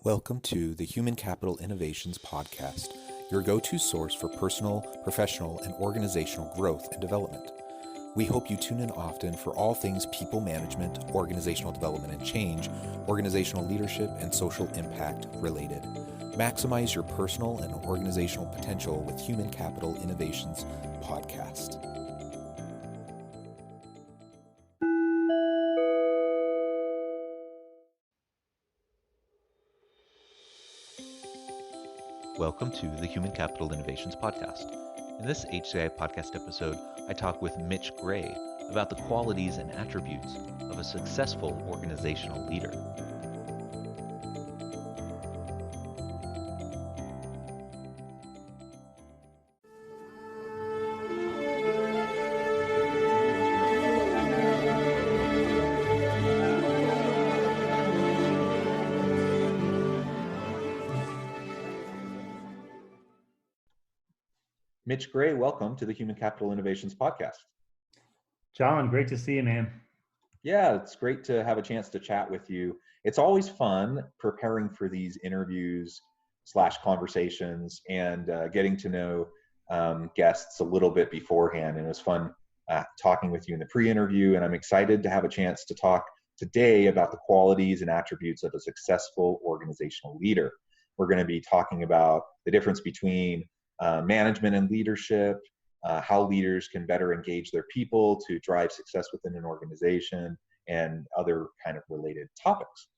Welcome to the Human Capital Innovations Podcast, your go-to source for personal, professional, and organizational growth and development. We hope you tune in often for all things people management, organizational development and change, organizational leadership, and social impact related. Maximize your personal and organizational potential with Human Capital Innovations Podcast. Welcome to the Human Capital Innovations Podcast. In this HCI podcast episode, I talk with Mitch Gray about the qualities and attributes of a successful organizational leader. Mitch Gray, welcome to the Human Capital Innovations Podcast. John, great to see you, man. Yeah, it's great to have a chance to chat with you. It's always fun preparing for these interviews / conversations and getting to know guests a little bit beforehand. And it was fun talking with you in the pre-interview, and I'm excited to have a chance to talk today about the qualities and attributes of a successful organizational leader. We're going to be talking about the difference between management and leadership, how leaders can better engage their people to drive success within an organization, and other kind of related topics.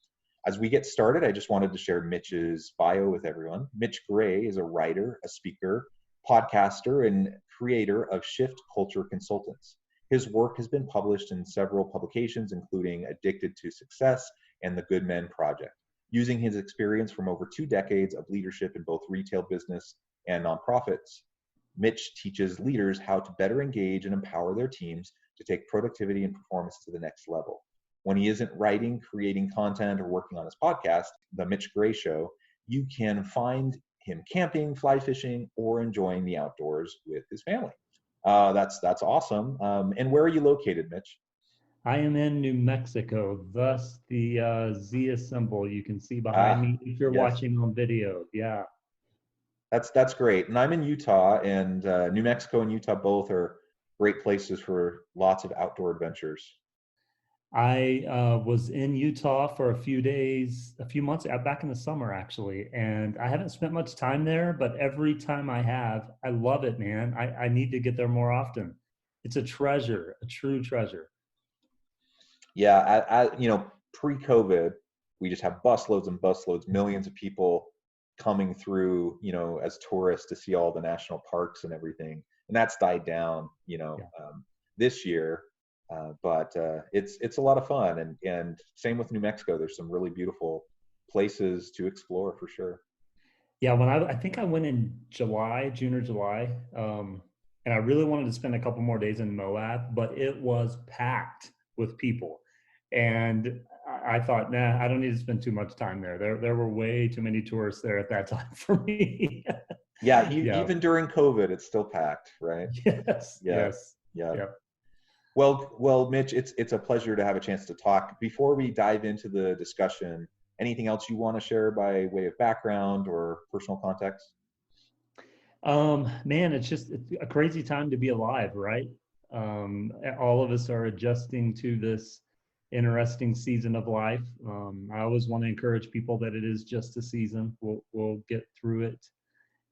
As we get started, I just wanted to share Mitch's bio with everyone. Mitch Gray is a writer, a speaker, podcaster, and creator of Shift Culture Consultants. His work has been published in several publications, including Addicted to Success and The Good Men Project. Using his experience from over 2 decades of leadership in both retail business and nonprofits, Mitch teaches leaders how to better engage and empower their teams to take productivity and performance to the next level. When he isn't writing, creating content, or working on his podcast, The Mitch Gray Show, you can find him camping, fly fishing, or enjoying the outdoors with his family. That's awesome. And where are you located, Mitch? I am in New Mexico, thus the Z symbol you can see behind me if you're watching on video. Yeah. That's great. And I'm in Utah, and New Mexico and Utah both are great places for lots of outdoor adventures. I was in Utah for a few months back in the summer, actually. And I haven't spent much time there, but every time I have, I love it, man. I need to get there more often. It's a treasure, a true treasure. Yeah, pre-COVID, we just have busloads and busloads, millions of people coming through, as tourists to see all the national parks and everything. And that's died down, this year. But it's a lot of fun. And same with New Mexico. There's some really beautiful places to explore for sure. Yeah, I think I went in June or July. And I really wanted to spend a couple more days in Moab, but it was packed with people. And I thought, nah, I don't need to spend too much time there. There were way too many tourists there at that time for me. Yeah, even during COVID, it's still packed, right? Yes. Yeah. Well, Mitch, it's a pleasure to have a chance to talk. Before we dive into the discussion, anything else you want to share by way of background or personal context? Man, it's a crazy time to be alive, right? All of us are adjusting to this interesting season of life. I always want to encourage people that it is just a season. We'll get through it,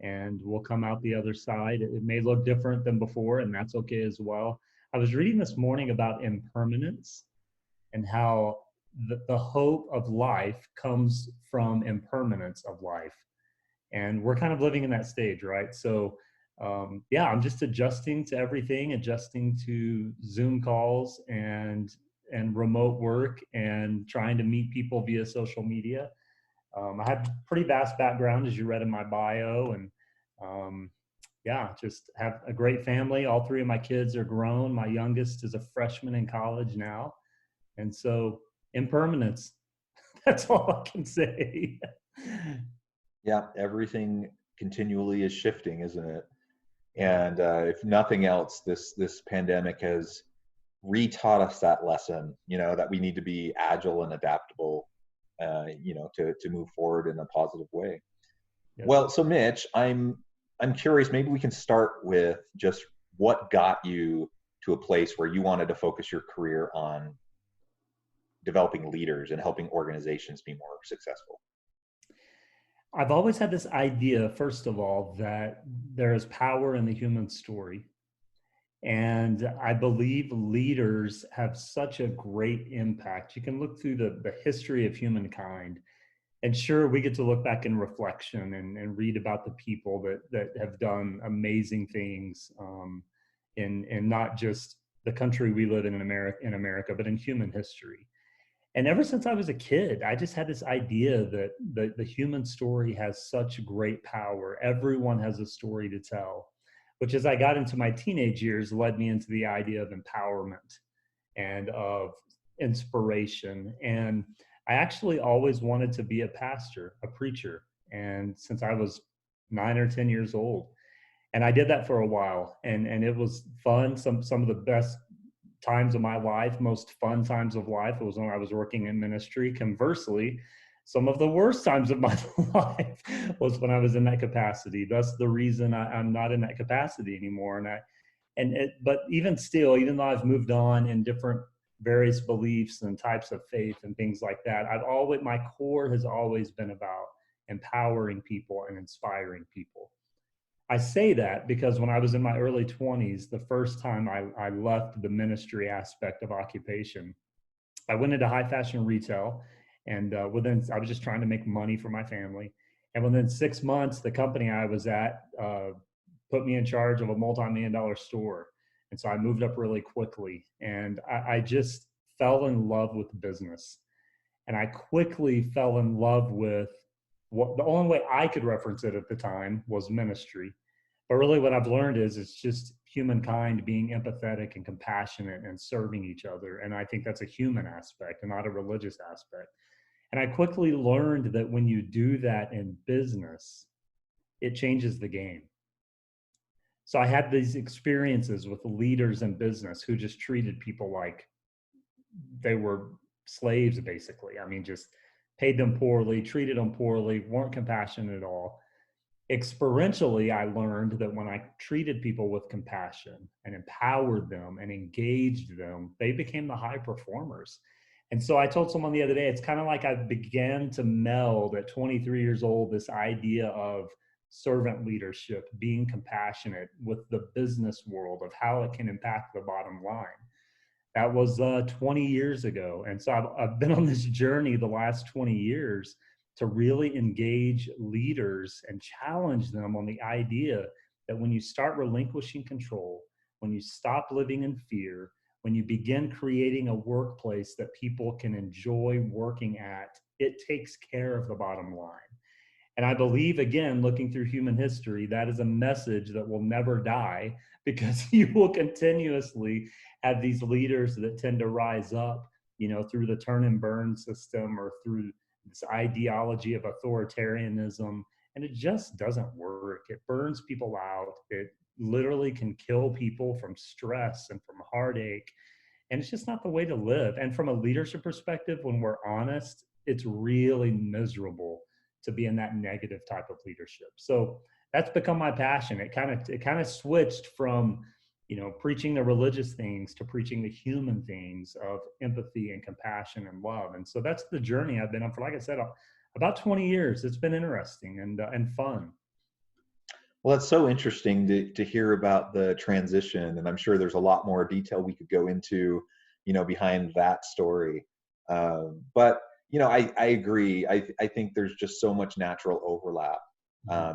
and we'll come out the other side. It may look different than before, and that's okay as well. I was reading this morning about impermanence and how the hope of life comes from impermanence of life. And we're kind of living in that stage, right? So I'm just adjusting to everything, adjusting to Zoom calls and remote work and trying to meet people via social media. I have a pretty vast background, as you read in my bio, and just have a great family. All 3 of my kids are grown. My youngest is a freshman in college now. And so impermanence, that's all I can say. Yeah, everything continually is shifting, isn't it? And if nothing else, this pandemic has retaught us that lesson, that we need to be agile and adaptable to move forward in a positive way. Yes. Well, so Mitch, I'm curious. Maybe we can start with just what got you to a place where you wanted to focus your career on developing leaders and helping organizations be more successful. I've always had this idea, first of all, that there is power in the human story. And I believe leaders have such a great impact. You can look through the history of humankind. And sure, we get to look back in reflection and read about the people that have done amazing things in not just the country we live in America, but in human history. And ever since I was a kid, I just had this idea that the human story has such great power. Everyone has a story to tell, which as I got into my teenage years led me into the idea of empowerment and of inspiration. And I actually always wanted to be a pastor, a preacher. And since I was 9 or 10 years old, and I did that for a while, and it was fun. Some of the best times of my life, most fun times of life, was when I was working in ministry. Conversely, some of the worst times of my life was when I was in that capacity. That's the reason I'm not in that capacity anymore. But even still, even though I've moved on in different various beliefs and types of faith and things like that, my core has always been about empowering people and inspiring people. I say that because when I was in my early 20s, the first time I left the ministry aspect of occupation, I went into high fashion retail, and I was just trying to make money for my family. And within 6 months, the company I was at put me in charge of a multi-million-dollar store. And so I moved up really quickly, and I just fell in love with business. And I quickly fell in love with what the only way I could reference it at the time was ministry. But really what I've learned is it's just humankind being empathetic and compassionate and serving each other. And I think that's a human aspect and not a religious aspect. And I quickly learned that when you do that in business, it changes the game. So I had these experiences with leaders in business who just treated people like they were slaves, basically. I mean, just paid them poorly, treated them poorly, weren't compassionate at all. Experientially, I learned that when I treated people with compassion and empowered them and engaged them, they became the high performers. And so I told someone the other day, it's kind of like I began to meld at 23 years old this idea of servant leadership, being compassionate with the business world of how it can impact the bottom line. That was 20 years ago. And so I've been on this journey the last 20 years to really engage leaders and challenge them on the idea that when you start relinquishing control, when you stop living in fear, when you begin creating a workplace that people can enjoy working at, it takes care of the bottom line. And I believe, again, looking through human history, that is a message that will never die, because you will continuously have these leaders that tend to rise up, through the turn and burn system or through this ideology of authoritarianism. And it just doesn't work. It burns people out. It literally can kill people from stress and from heartache. And it's just not the way to live. And from a leadership perspective, when we're honest, it's really miserable to be in that negative type of leadership. So that's become my passion. It kind of switched from, preaching the religious things to preaching the human things of empathy and compassion and love. And so that's the journey I've been on for, like I said, about 20 years. It's been interesting and fun. Well, it's so interesting to hear about the transition, and I'm sure there's a lot more detail we could go into, behind that story. But I agree. I think there's just so much natural overlap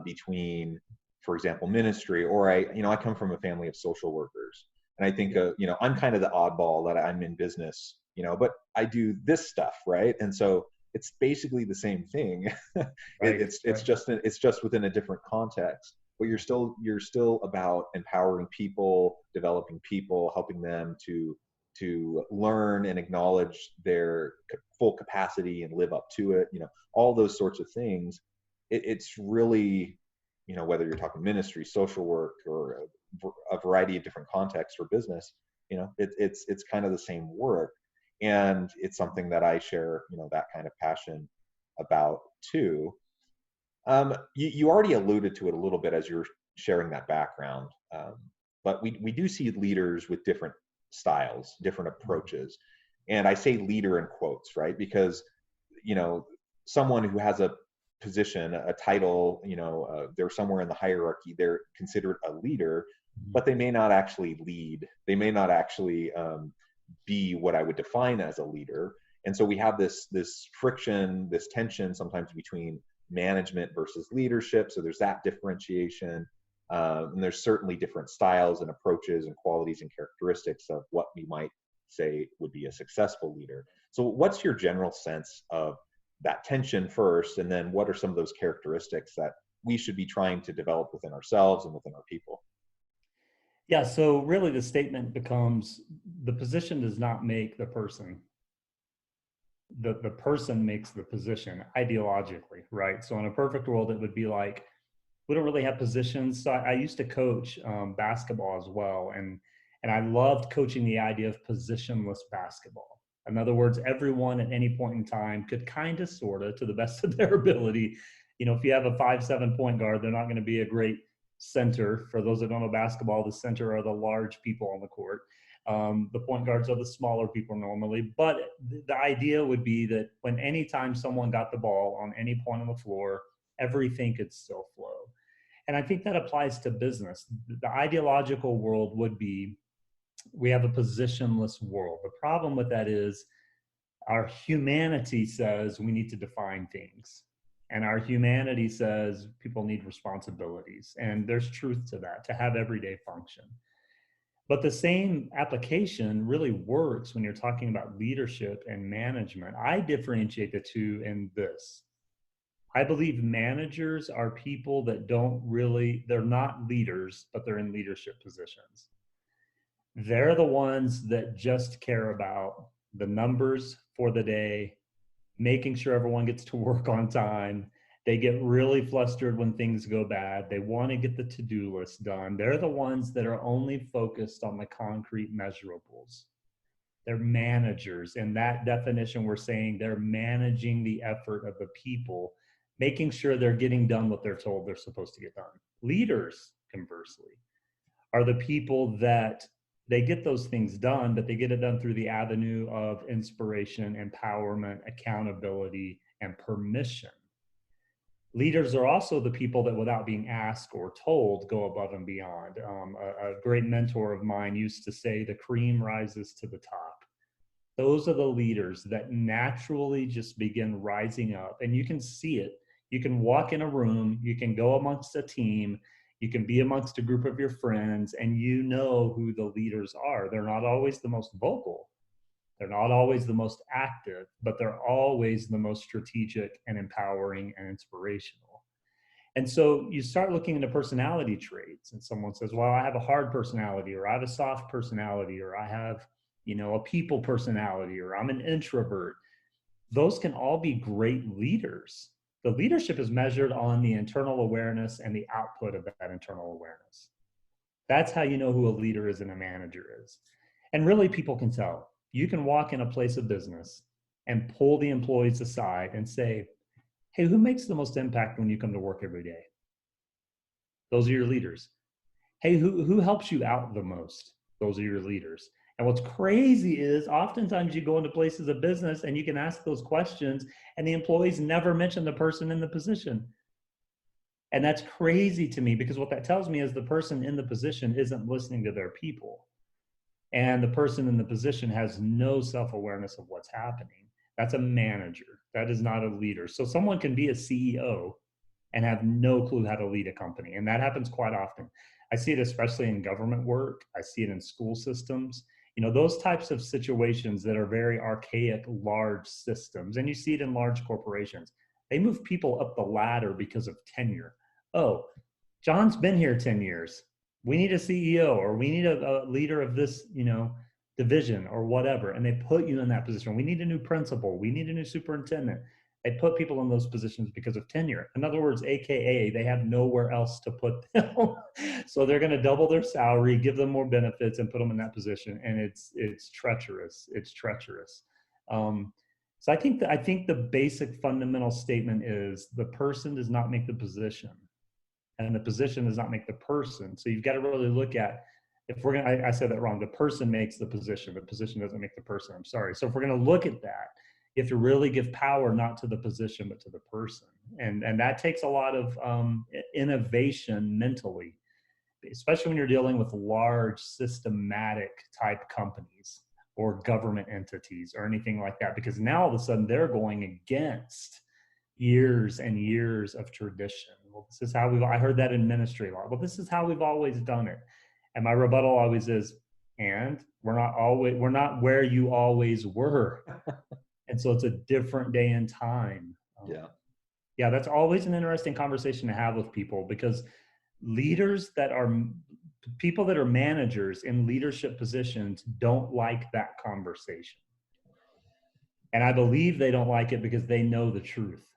between, for example, ministry, or I come from a family of social workers, and I think I'm kind of the oddball that I'm in business, but I do this stuff, right? And so it's basically the same thing. Right, it's just within a different context. But you're still about empowering people, developing people, helping them to learn and acknowledge their full capacity and live up to it. All those sorts of things. It's really, whether you're talking ministry, social work, or a variety of different contexts for business, it's kind of the same work. And it's something that I share, that kind of passion about too. You already alluded to it a little bit as you're sharing that background, but we do see leaders with different styles, different approaches. And I say leader in quotes, right? Because, you know, someone who has a position, a title, they're somewhere in the hierarchy, they're considered a leader, but they may not actually lead. They may not actually be what I would define as a leader. And so we have this friction, this tension sometimes between management versus leadership. So there's that differentiation. And there's certainly different styles and approaches and qualities and characteristics of what we might say would be a successful leader. So what's your general sense of that tension first, and then what are some of those characteristics that we should be trying to develop within ourselves and within our people? Yeah, so really the statement becomes the position does not make the person. The person makes the position ideologically, right? So in a perfect world, it would be like, we don't really have positions. So I used to coach basketball as well. And I loved coaching the idea of positionless basketball. In other words, everyone at any point in time could kind of, sort of, to the best of their ability. If you have a 5'7" point guard, they're not going to be a great center. For those that don't know basketball, the center are the large people on the court. The point guards are the smaller people normally. But the idea would be that when anytime someone got the ball on any point on the floor, everything could still flow. And I think that applies to business. The ideological world would be, we have a positionless world. The problem with that is our humanity says we need to define things. And our humanity says people need responsibilities. And there's truth to that, to have everyday function. But the same application really works when you're talking about leadership and management. I differentiate the two in this. I believe managers are people that they're not leaders, but they're in leadership positions. They're the ones that just care about the numbers for the day, making sure everyone gets to work on time. They get really flustered when things go bad. They want to get the to-do list done. They're the ones that are only focused on the concrete measurables. They're managers. In that definition, we're saying they're managing the effort of the people, making sure they're getting done what they're told they're supposed to get done. Leaders, conversely, are the people that they get those things done, but they get it done through the avenue of inspiration, empowerment, accountability, and permission. Leaders are also the people that, without being asked or told, go above and beyond. A great mentor of mine used to say, the cream rises to the top. Those are the leaders that naturally just begin rising up. And you can see it. You can walk in a room, you can go amongst a team, you can be amongst a group of your friends, and you know who the leaders are. They're not always the most vocal. They're not always the most active, but they're always the most strategic and empowering and inspirational. And so you start looking into personality traits, and someone says, well, I have a hard personality, or I have a soft personality, or I have, a people personality, or I'm an introvert. Those can all be great leaders. The leadership is measured on the internal awareness and the output of that internal awareness. That's how you know who a leader is and a manager is. And really, people can tell. You can walk in a place of business and pull the employees aside and say, hey, who makes the most impact when you come to work every day? Those are your leaders. Hey, who helps you out the most? Those are your leaders. And what's crazy is oftentimes you go into places of business and you can ask those questions and the employees never mention the person in the position. And that's crazy to me, because what that tells me is the person in the position isn't listening to their people. And the person in the position has no self-awareness of what's happening. That's a manager. That is not a leader. So someone can be a CEO and have no clue how to lead a company. And that happens quite often. I see it especially in government work. I see it in school systems. Those types of situations that are very archaic, large systems. And you see it in large corporations. They move people up the ladder because of tenure. Oh, John's been here 10 years. We need a CEO, or we need a leader of this, division or whatever. And they put you in that position. We need a new principal. We need a new superintendent. They put people in those positions because of tenure. In other words, AKA, they have nowhere else to put them. So they're going to double their salary, give them more benefits, and put them in that position. And it's treacherous. It's treacherous. So I think the basic fundamental statement is the person does not make the position, and the position does not make the person. So you've got to really look at, if we're gonna, I said that wrong. The person makes the position doesn't make the person. I'm sorry. So if we're gonna look at that, you have to really give power not to the position but to the person, and that takes a lot of innovation mentally, especially when you're dealing with large systematic type companies or government entities or anything like that, because now all of a sudden they're going against years and years of tradition. Well, this is how I heard that in ministry a lot. Well, this is how we've always done it. And my rebuttal always is, and we're not where you always were. And so it's a different day and time. Yeah, that's always an interesting conversation to have with people, because people that are managers in leadership positions don't like that conversation. And I believe they don't like it because they know the truth.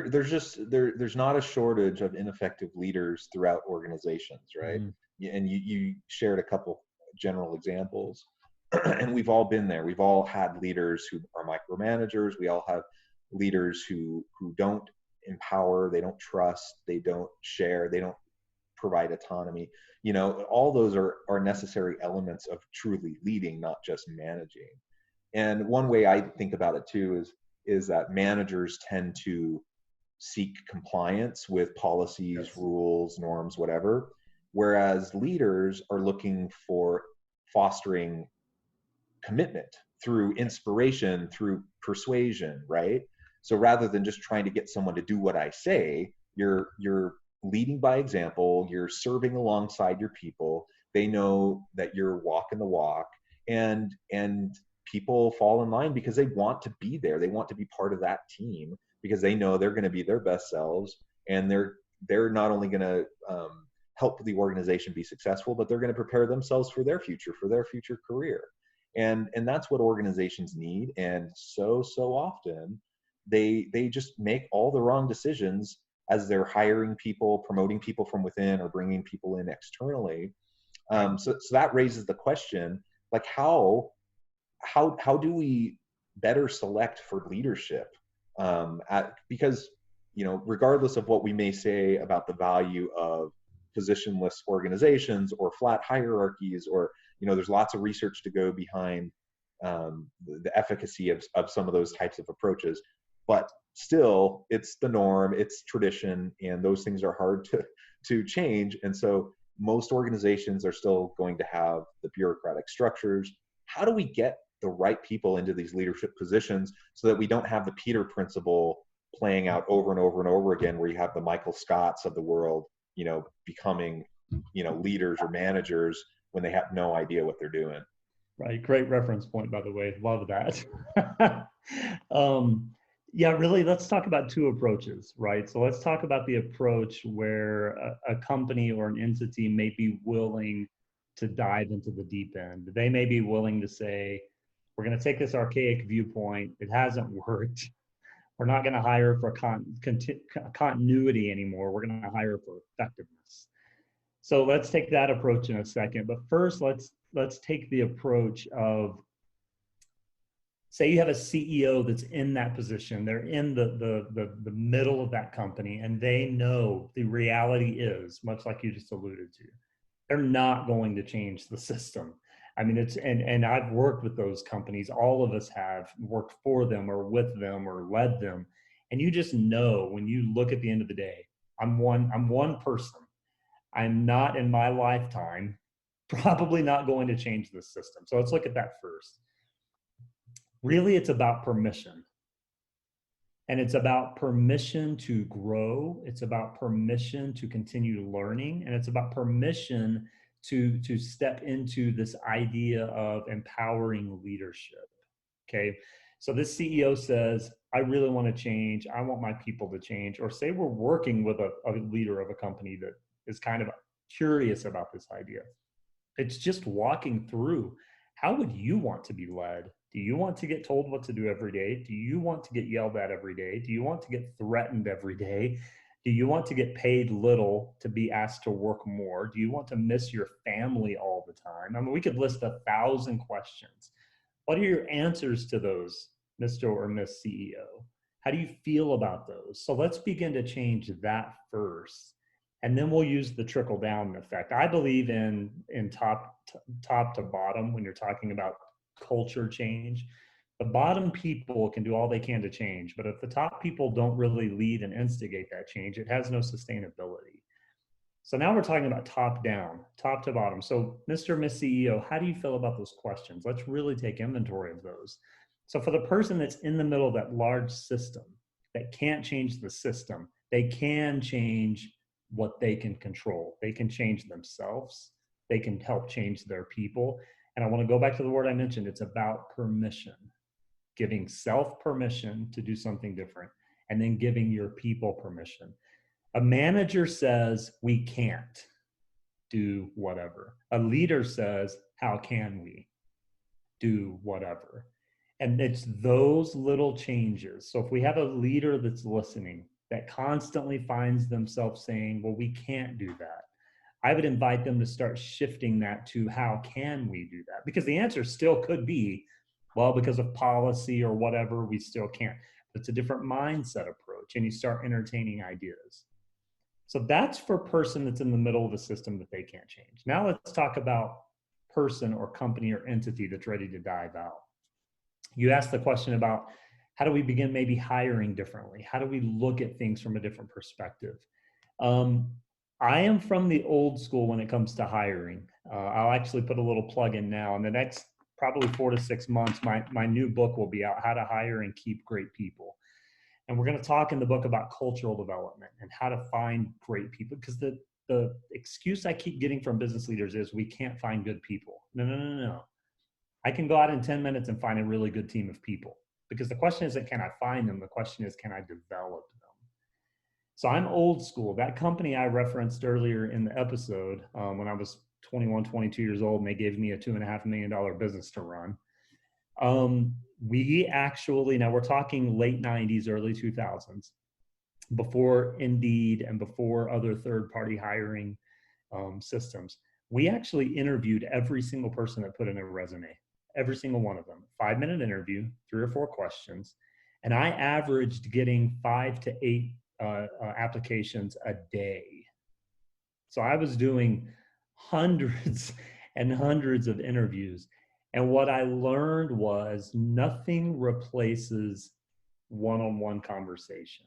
There's not a shortage of ineffective leaders throughout organizations, right? And you shared a couple general examples, and we've all been there. We've all had leaders who are micromanagers. We all have leaders who don't empower, they don't trust, they don't share, they don't provide autonomy. All those are necessary elements of truly leading, not just managing. And one way I think about it too is that managers tend to seek compliance with policies, yes, rules, norms, whatever, whereas leaders are looking for fostering commitment through inspiration, through persuasion, right? So rather than just trying to get someone to do what I say, you're leading by example, you're serving alongside your people. They know that you're walking the walk, and people fall in line because they want to be there. They want to be part of that team because they know they're going to be their best selves, and they're not only going to help the organization be successful, but they're going to prepare themselves for their future career. And that's what organizations need. And so often they just make all the wrong decisions as they're hiring people, promoting people from within, or bringing people in externally. So that raises the question, like, how do we better select for leadership? Because, regardless of what we may say about the value of positionless organizations or flat hierarchies, or, there's lots of research to go behind the efficacy of some of those types of approaches, but still it's the norm, it's tradition, and those things are hard to change. And so most organizations are still going to have the bureaucratic structures. How do we get the right people into these leadership positions so that we don't have the Peter principle playing out over and over and over again, where you have the Michael Scotts of the world, becoming, leaders or managers when they have no idea what they're doing? Right. Great reference point, by the way. Love that. Yeah, really, let's talk about two approaches, right? So let's talk about the approach where a company or an entity may be willing to dive into the deep end. They may be willing to say, we're going to take this archaic viewpoint. It hasn't worked. We're not going to hire for continuity anymore. We're going to hire for effectiveness. So let's take that approach in a second. But first, let's take the approach of, say you have a CEO that's in that position. They're in the middle of that company, and they know the reality is, much like you just alluded to, they're not going to change the system. I mean, and I've worked with those companies. All of us have worked for them or with them or led them. And you just know, when you look at the end of the day, I'm one person. I'm not, in my lifetime, probably not going to change this system. So let's look at that first. Really, it's about permission. And it's about permission to grow. It's about permission to continue learning. And it's about permission to step into this idea of empowering leadership. Okay. So this CEO says, I really want to change. I want my people to change. Or say we're working with a leader of a company that is kind of curious about this idea. It's just walking through, how would you want to be led? Do you want to get told what to do every day? Do you want to get yelled at every day? Do you want to get threatened every day? Do you want to get paid little to be asked to work more? Do you want to miss your family all the time? I mean, we could list 1,000 questions. What are your answers to those, Mr. or Miss CEO? How do you feel about those? So let's begin to change that first. And then we'll use the trickle down effect. I believe in top to bottom when you're talking about culture change. The bottom people can do all they can to change, but if the top people don't really lead and instigate that change, it has no sustainability. So now we're talking about top down, top to bottom. So Mr. Miss CEO, how do you feel about those questions? Let's really take inventory of those. So for the person that's in the middle of that large system that can't change the system, they can change what they can control. They can change themselves. They can help change their people. And I want to go back to the word I mentioned. It's about permission, giving self permission to do something different, and then giving your people permission. A manager says, we can't do whatever. A leader says, how can we do whatever? And it's those little changes. So if we have a leader that's listening, that constantly finds themselves saying, well, we can't do that, I would invite them to start shifting that to how can we do that? Because the answer still could be, well, because of policy or whatever, we still can't. It's a different mindset approach, and you start entertaining ideas. So that's for person that's in the middle of a system that they can't change. Now let's talk about person or company or entity that's ready to dive out. You asked the question about how do we begin maybe hiring differently? How do we look at things from a different perspective? I am from the old school when it comes to hiring. I'll actually put a little plug in now. In the next probably 4 to 6 months, my new book will be out, How to Hire and Keep Great People. And we're going to talk in the book about cultural development and how to find great people. Because the excuse I keep getting from business leaders is we can't find good people. No. I can go out in 10 minutes and find a really good team of people. Because the question isn't, can I find them? The question is, can I develop them? So I'm old school. That company I referenced earlier in the episode, when I was 21, 22 years old, and they gave me a $2.5 million business to run. We actually, now we're talking late 90s, early 2000s, before Indeed and before other third-party hiring systems. We actually interviewed every single person that put in a resume, every single one of them. 5-minute interview, 3 or 4 questions. And I averaged getting 5 to 8 applications a day. So I was doing hundreds and hundreds of interviews. And what I learned was nothing replaces one-on-one conversation.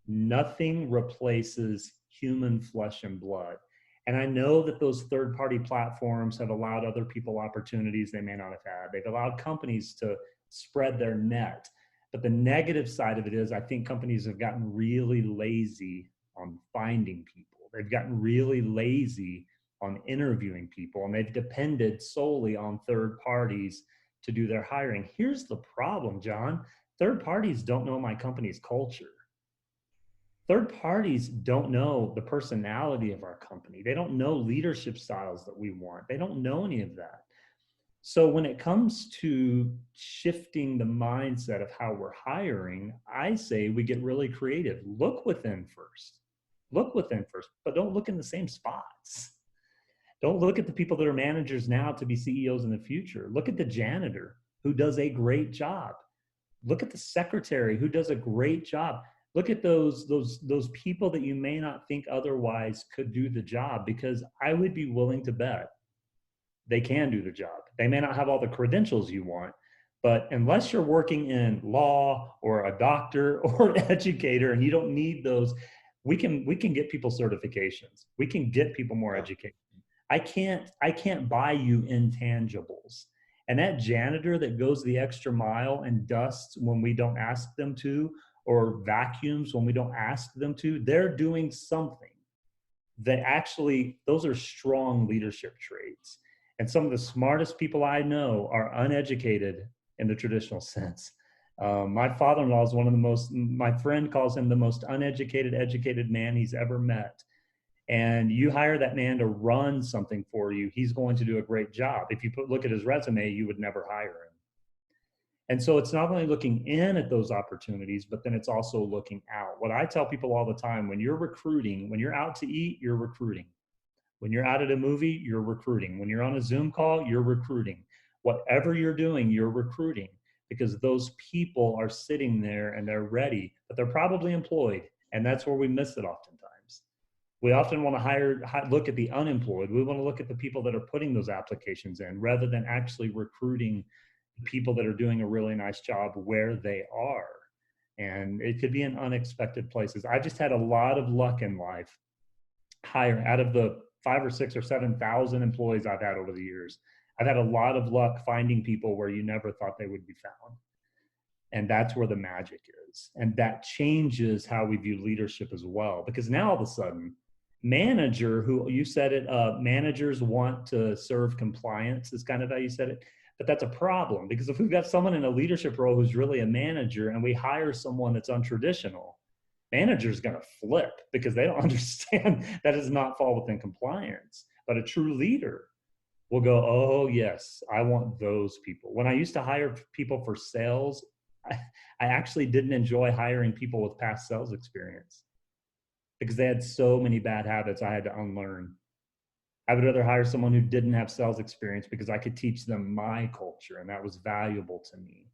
Nothing replaces human flesh and blood. And I know that those third-party platforms have allowed other people opportunities they may not have had. They've allowed companies to spread their net. But the negative side of it is I think companies have gotten really lazy on finding people. They've gotten really lazy on interviewing people, and they've depended solely on third parties to do their hiring. Here's the problem, John. Third parties don't know my company's culture. Third parties don't know the personality of our company. They don't know leadership styles that we want. They don't know any of that. So when it comes to shifting the mindset of how we're hiring, I say we get really creative. Look within first. Look within first, but don't look in the same spots. Don't look at the people that are managers now to be CEOs in the future. Look at the janitor who does a great job. Look at the secretary who does a great job. Look at those people that you may not think otherwise could do the job, because I would be willing to bet they can do the job. They may not have all the credentials you want, but unless you're working in law or a doctor or an educator and you don't need those, we can get people certifications. We can get people more educated. I can't buy you intangibles. And that janitor that goes the extra mile and dusts when we don't ask them to, or vacuums when we don't ask them to, they're doing something that actually, those are strong leadership traits. And some of the smartest people I know are uneducated in the traditional sense. My father-in-law is one of the most, my friend calls him the most educated man he's ever met. And you hire that man to run something for you, he's going to do a great job. If you look at his resume, you would never hire him. And so it's not only looking in at those opportunities, but then it's also looking out. What I tell people all the time, when you're recruiting, when you're out to eat, you're recruiting. When you're out at a movie, you're recruiting. When you're on a Zoom call, you're recruiting. Whatever you're doing, you're recruiting, because those people are sitting there and they're ready, but they're probably employed. And that's where we miss it oftentimes. We often want to look at the unemployed. We want to look at the people that are putting those applications in rather than actually recruiting people that are doing a really nice job where they are. And it could be in unexpected places. I just had a lot of luck in life. Hire out of the 5 or 6 or 7,000 employees I've had over the years, I've had a lot of luck finding people where you never thought they would be found. And that's where the magic is. And that changes how we view leadership as well. Because now all of a sudden, manager, who you said it, managers want to serve compliance is kind of how you said it. But that's a problem, because if we've got someone in a leadership role who's really a manager and we hire someone that's untraditional, manager's going to flip because they don't understand that does not fall within compliance. But a true leader will go, oh, yes, I want those people. When I used to hire people for sales, I actually didn't enjoy hiring people with past sales experience because they had so many bad habits I had to unlearn. I would rather hire someone who didn't have sales experience because I could teach them my culture, and that was valuable to me.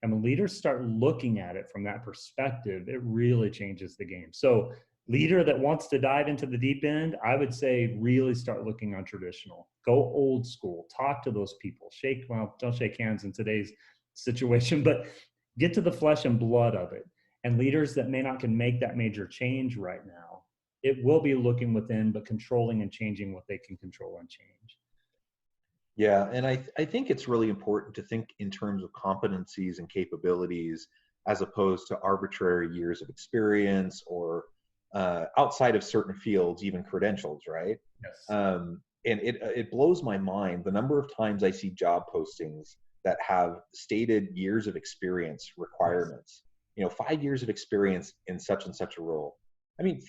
And when leaders start looking at it from that perspective, it really changes the game. So leader that wants to dive into the deep end, I would say really start looking untraditional. Go old school. Talk to those people. Don't shake hands in today's situation, but get to the flesh and blood of it. And leaders that may not can make that major change right now, it will be looking within, but controlling and changing what they can control and change. Yeah, and I think it's really important to think in terms of competencies and capabilities as opposed to arbitrary years of experience or outside of certain fields, even credentials, right? Yes. And it blows my mind the number of times I see job postings that have stated years of experience requirements. You know, 5 years of experience in such and such a role. I mean,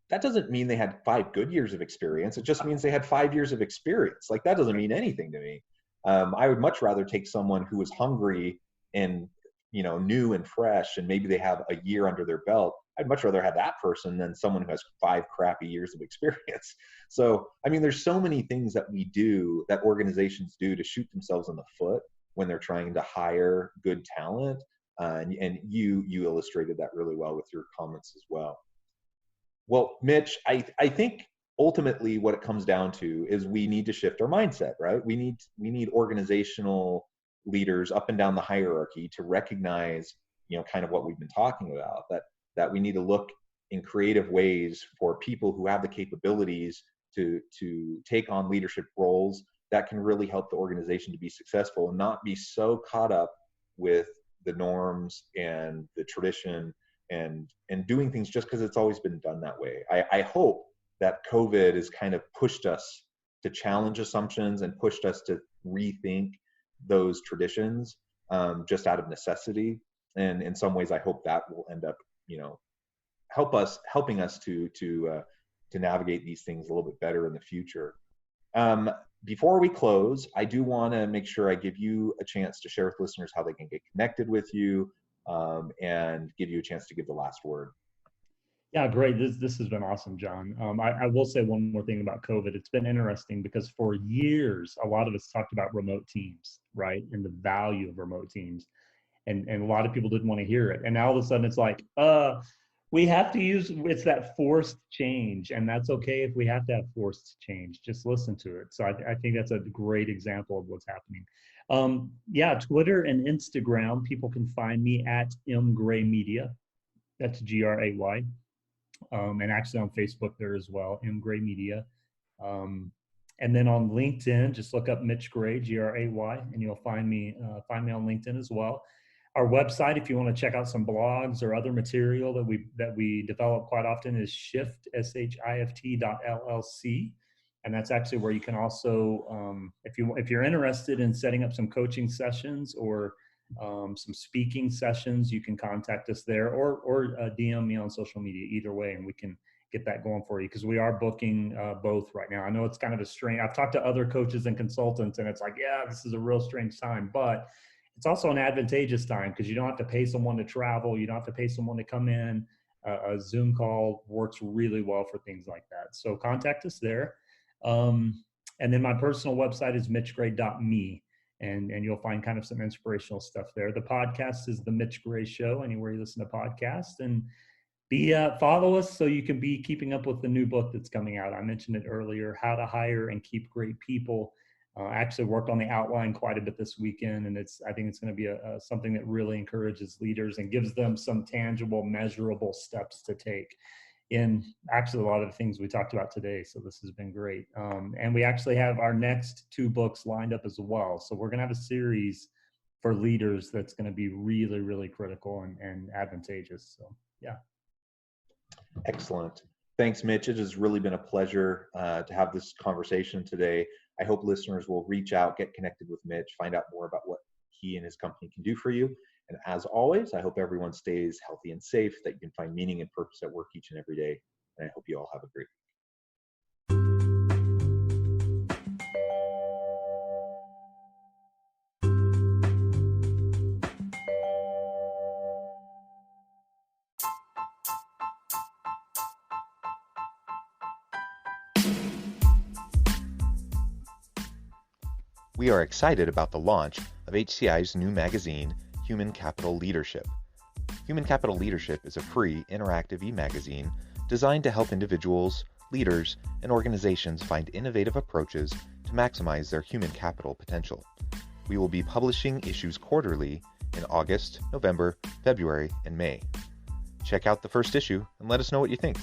that doesn't mean they had 5 good years of experience. It just means they had 5 years of experience. Like, that doesn't mean anything to me. I would much rather take someone who is hungry and, you know, new and fresh, and maybe they have a year under their belt. I'd much rather have that person than someone who has 5 crappy years of experience. So, I mean, there's so many things that we do, that organizations do, to shoot themselves in the foot when they're trying to hire good talent. And you illustrated that really well with your comments as well. Well, Mitch, I think ultimately what it comes down to is we need to shift our mindset, right? We need organizational leaders up and down the hierarchy to recognize, you know, kind of what we've been talking about, that we need to look in creative ways for people who have the capabilities to take on leadership roles that can really help the organization to be successful and not be so caught up with the norms and the tradition and doing things just because it's always been done that way. I hope that COVID has kind of pushed us to challenge assumptions and pushed us to rethink those traditions, just out of necessity. And in some ways, I hope that will end up, you know, helping us to navigate these things a little bit better in the future. Before we close, I do want to make sure I give you a chance to share with listeners how they can get connected with you, and give you a chance to give the last word. Yeah, great. This has been awesome, John. I will say one more thing about COVID. It's been interesting because for years, a lot of us talked about remote teams, right? And the value of remote teams. And a lot of people didn't want to hear it. And now all of a sudden it's like, we have to it's that forced change. And that's okay if we have to have forced change. Just listen to it. So I think that's a great example of what's happening. Yeah, Twitter and Instagram, people can find me at mgraymedia. That's Gray. And actually on Facebook there as well, Gray Media. And then on LinkedIn, just look up Mitch Gray, Gray, and you'll find me on LinkedIn as well. Our website, if you want to check out some blogs or other material that we develop quite often, is shift, SHIFT.LLC. And that's actually where you can also, if you're interested in setting up some coaching sessions or some speaking sessions, you can contact us there or DM me on social media, either way, and we can get that going for you, because we are booking both right now. I know it's kind of a strange, I've talked to other coaches and consultants and it's like, yeah, this is a real strange time, but it's also an advantageous time because you don't have to pay someone to travel. You don't have to pay someone to come in. A Zoom call works really well for things like that. So contact us there. And then my personal website is mitchgray.me. And you'll find kind of some inspirational stuff there. The podcast is The Mitch Gray Show, anywhere you listen to podcasts. And follow us so you can be keeping up with the new book that's coming out. I mentioned it earlier, How to Hire and Keep Great People. I actually worked on the outline quite a bit this weekend, and I think it's going to be something that really encourages leaders and gives them some tangible, measurable steps to take in actually a lot of the things we talked about today. So this has been great. And we actually have our next 2 books lined up as well. So we're going to have a series for leaders that's going to be really, really critical and advantageous. So, yeah. Excellent. Thanks, Mitch. It has really been a pleasure to have this conversation today. I hope listeners will reach out, get connected with Mitch, find out more about what he and his company can do for you. And as always, I hope everyone stays healthy and safe, that you can find meaning and purpose at work each and every day. And I hope you all have a great We are excited about the launch of HCI's new magazine, Human Capital Leadership. Human Capital Leadership is a free, interactive e-magazine designed to help individuals, leaders, and organizations find innovative approaches to maximize their human capital potential. We will be publishing issues quarterly in August, November, February, and May. Check out the first issue and let us know what you think.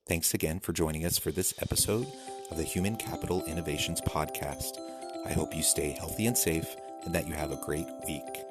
Thanks again for joining us for this episode of the Human Capital Innovations Podcast. I hope you stay healthy and safe and that you have a great week.